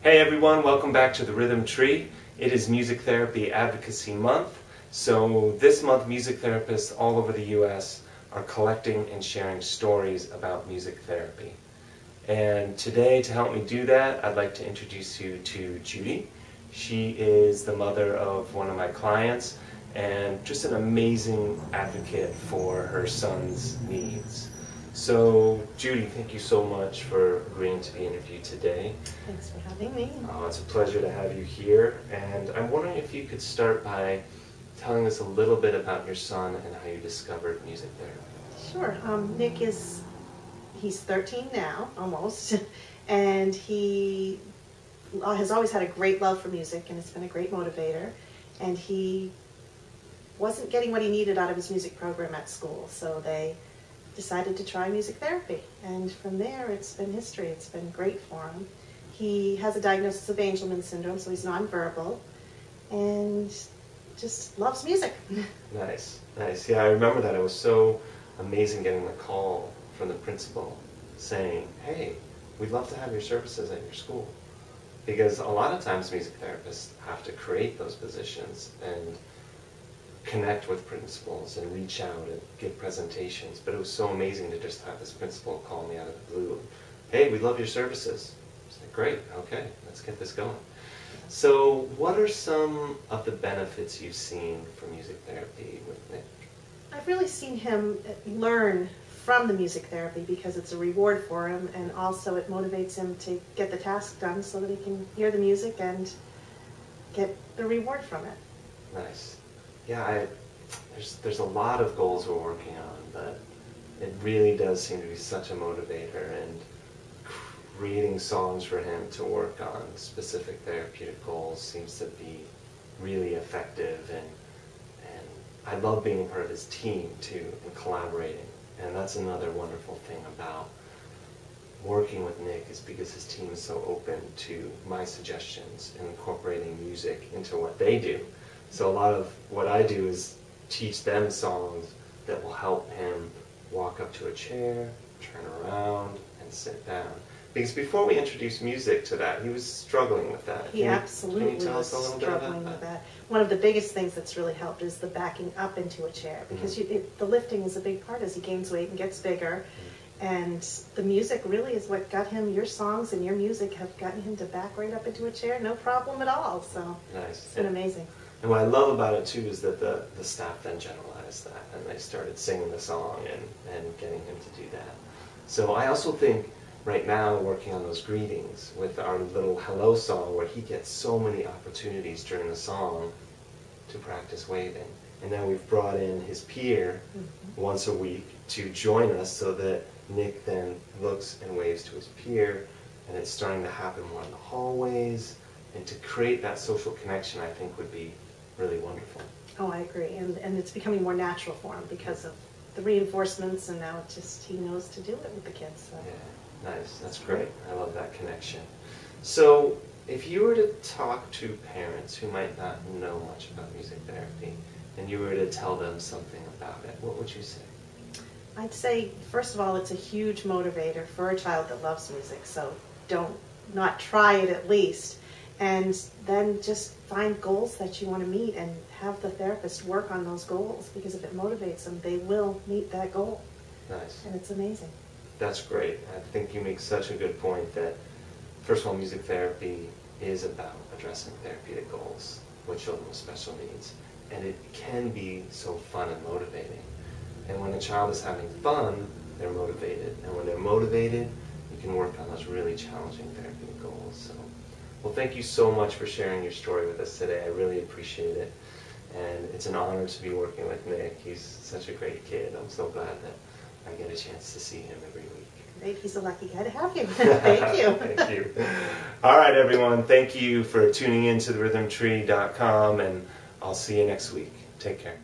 Hey everyone, welcome back to the Rhythm Tree. It is Music Therapy Advocacy Month. So this month music therapists all over the US are collecting and sharing stories about music therapy. And today, to help me do that, I'd like to introduce you to Judy. She is the mother of one of my clients and just an amazing advocate for her son's needs. So, Judy, thank you so much for agreeing to be interviewed today. Thanks for having me. It's a pleasure to have you here. And I'm wondering if you could start by telling us a little bit about your son and how you discovered music therapy. Sure. Nick he's 13 now, almost, and he has always had a great love for music, and it's been a great motivator. And he wasn't getting what he needed out of his music program at school, so they decided to try music therapy, and from there it's been history. It's been great for him. He has a diagnosis of Angelman syndrome, so he's nonverbal, and just loves music. Nice, nice. Yeah, I remember that. It was so amazing getting the call from the principal saying, hey, we'd love to have your services at your school. Because a lot of times music therapists have to create those positions and connect with principals and reach out and give presentations, but it was so amazing to just have this principal call me out of the blue. Hey, we love your services. I was like, great, okay, let's get this going. So what are some of the benefits you've seen from music therapy with Nick? I've really seen him learn from the music therapy because it's a reward for him, and also it motivates him to get the task done so that he can hear the music and get the reward from it. Nice. Yeah, there's a lot of goals we're working on, but it really does seem to be such a motivator, and creating songs for him to work on specific therapeutic goals seems to be really effective, and I love being a part of his team too and collaborating, and that's another wonderful thing about working with Nick is because his team is so open to my suggestions and incorporating music into what they do. So a lot of what I do is teach them songs that will help him walk up to a chair, turn around, and sit down. Because before we introduced music to that, he was struggling with that. He absolutely was struggling with that. One of the biggest things that's really helped is the backing up into a chair, because the lifting is a big part as he gains weight and gets bigger. And the music really is what got him, your songs and your music have gotten him to back right up into a chair, no problem at all. So nice. It's been amazing. And what I love about it too is that the staff then generalized that, and they started singing the song and getting him to do that. So I also think right now working on those greetings with our little hello song, where he gets so many opportunities during the song to practice waving. And then we've brought in his peer once a week to join us so that Nick then looks and waves to his peer, and it's starting to happen more in the hallways, and to create that social connection I think would be really wonderful. Oh, I agree, and it's becoming more natural for him because of the reinforcements, and now he knows to do it with the kids. So. Yeah, nice, that's great. I love that connection. So if you were to talk to parents who might not know much about music therapy, and you were to tell them something about it, what would you say? I'd say, first of all, it's a huge motivator for a child that loves music, so not try it at least. And then just find goals that you want to meet and have the therapist work on those goals, because if it motivates them, they will meet that goal. Nice. And it's amazing. That's great. I think you make such a good point that, first of all, music therapy is about addressing therapeutic goals with children with special needs. And it can be so fun and motivating. And when a child is having fun, they're motivated. And when they're motivated, you can work on those really challenging therapeutic goals. So, well, thank you so much for sharing your story with us today. I really appreciate it. And it's an honor to be working with Nick. He's such a great kid. I'm so glad that I get a chance to see him every week. Great. He's a lucky guy to have you. Thank you. Thank you. All right, everyone. Thank you for tuning in to therhythmtree.com, and I'll see you next week. Take care.